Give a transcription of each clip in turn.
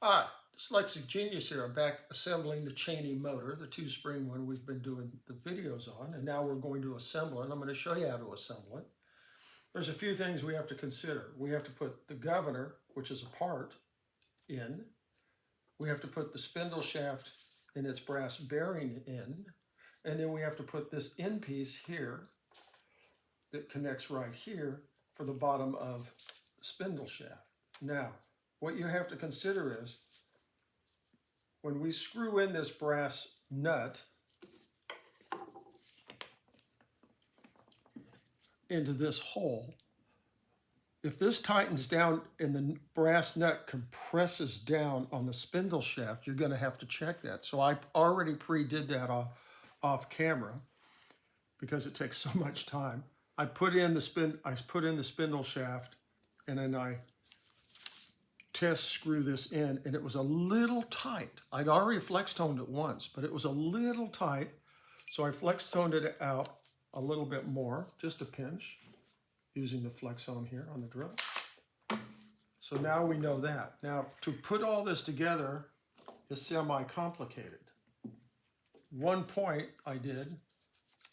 Hi, Dyslexic Genius here. I'm back assembling the Cheney motor, the two-spring one we've been doing the videos on, and now we're going to assemble it. I'm going to show you how to assemble it. There's a few things we have to consider. We have to put the governor, which is a part, in. We have to put the spindle shaft and its brass bearing in. And then we have to put this end piece here that connects right here for the bottom of the spindle shaft. Now, what you have to consider is when we screw in this brass nut into this hole, if this tightens down and the brass nut compresses down on the spindle shaft, you're going to have to check that. So I already pre-did that off camera because it takes so much time. I put in the spindle shaft, and then I test screw this in, and it was a little tight. I'd already flex toned it once, but it was a little tight. So I flex toned it out a little bit more, just a pinch, using the flex on here on the drill. So now we know that. Now to put all this together is semi-complicated. One point I did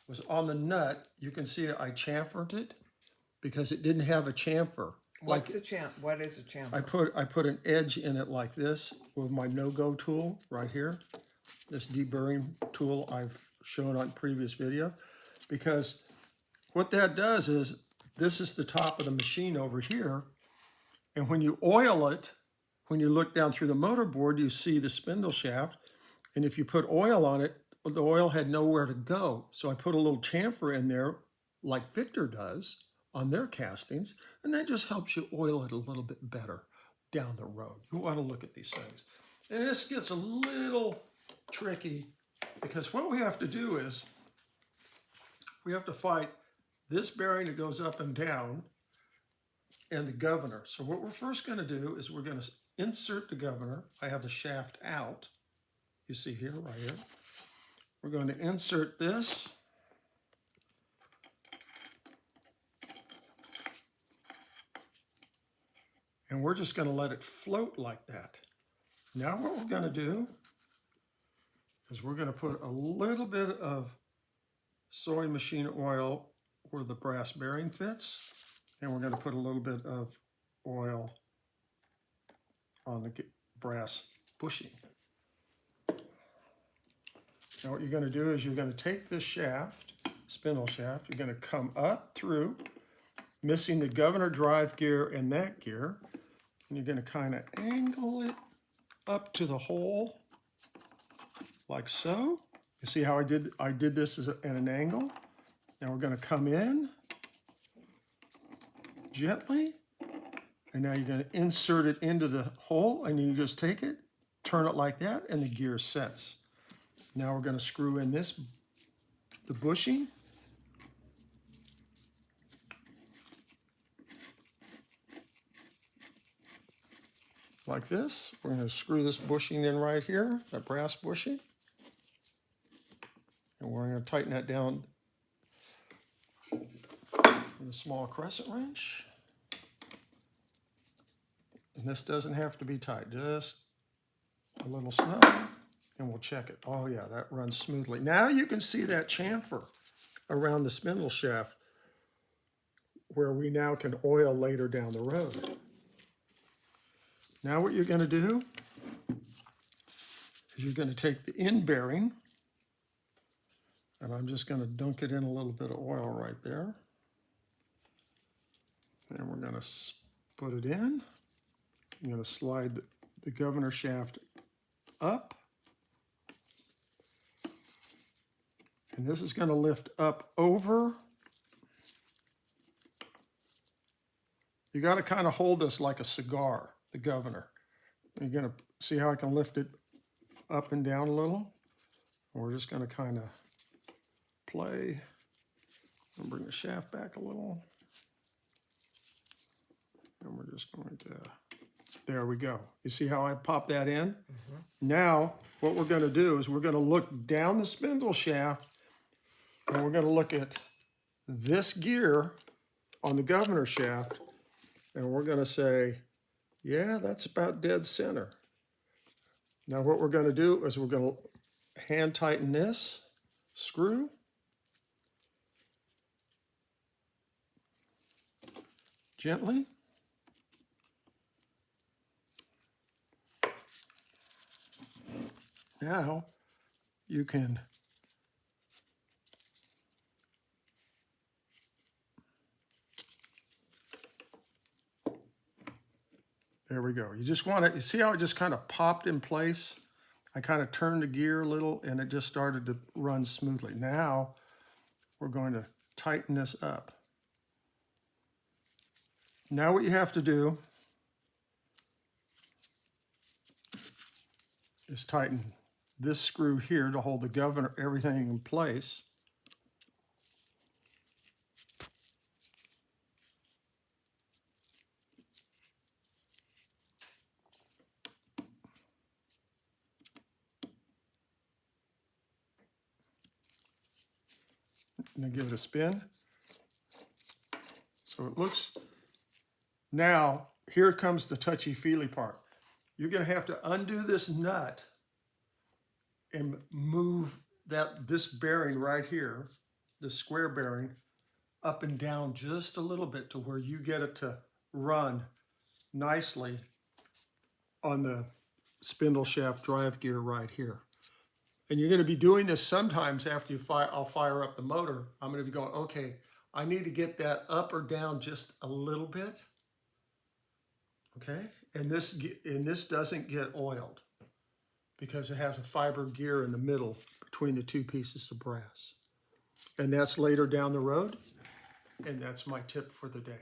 was on the nut. You can see I chamfered it because it didn't have a chamfer. What is a chamfer? I put an edge in it like this with my no-go tool right here. This deburring tool I've shown on previous video, because what that does is this is the top of the machine over here, and when you oil it, when you look down through the motor board, you see the spindle shaft, and if you put oil on it, the oil had nowhere to go. So I put a little chamfer in there like Victor does on their castings, and that just helps you oil it a little bit better down the road. You want to look at these things. And this gets a little tricky because what we have to do is we have to fight this bearing that goes up and down and the governor. So what we're first going to do is we're going to insert the governor. I have the shaft out. You see here, right here. We're going to insert this. And we're just going to let it float like that. Now what we're going to do is we're going to put a little bit of sewing machine oil where the brass bearing fits, and we're going to put a little bit of oil on the brass bushing. Now what you're going to do is you're going to take this shaft, spindle shaft, you're going to come up through, missing the governor drive gear and that gear, and you're going to kind of angle it up to the hole like so. You see how I did this at an angle? Now we're going to come in gently, and now you're going to insert it into the hole, and you just take it, turn it like that, and the gear sets. Now we're going to screw in the bushing. Like this. We're going to screw this bushing in right here, that brass bushing. And we're going to tighten that down with a small crescent wrench. And this doesn't have to be tight, just a little snug, and we'll check it. Oh yeah, that runs smoothly. Now you can see that chamfer around the spindle shaft where we now can oil later down the road. Now what you're going to do is you're going to take the end bearing, and I'm just going to dunk it in a little bit of oil right there. And we're going to put it in. I'm going to slide the governor shaft up. And this is going to lift up over. You got to kind of hold this like a cigar, the governor. You're going to see how I can lift it up and down a little. We're just going to kind of play and bring the shaft back a little. And we're just going to, there we go. You see how I pop that in? Mm-hmm. Now, what we're going to do is we're going to look down the spindle shaft, and we're going to look at this gear on the governor shaft, and we're going to say, yeah, that's about dead center. Now what we're going to do is we're going to hand tighten this screw. Gently. Now you can there we go. You just want to, you see how it just kind of popped in place? I kind of turned the gear a little and it just started to run smoothly. Now we're going to tighten this up. Now what you have to do is tighten this screw here to hold the governor, everything in place. And then give it a spin. So it looks, now here comes the touchy-feely part. You're going to have to undo this nut and move this bearing right here, the square bearing, up and down just a little bit to where you get it to run nicely on the spindle shaft drive gear right here. And you're going to be doing this sometimes after you I'll fire up the motor. I'm going to be going, okay, I need to get that up or down just a little bit. Okay, and this doesn't get oiled because it has a fiber gear in the middle between the two pieces of brass. And that's later down the road, and that's my tip for the day.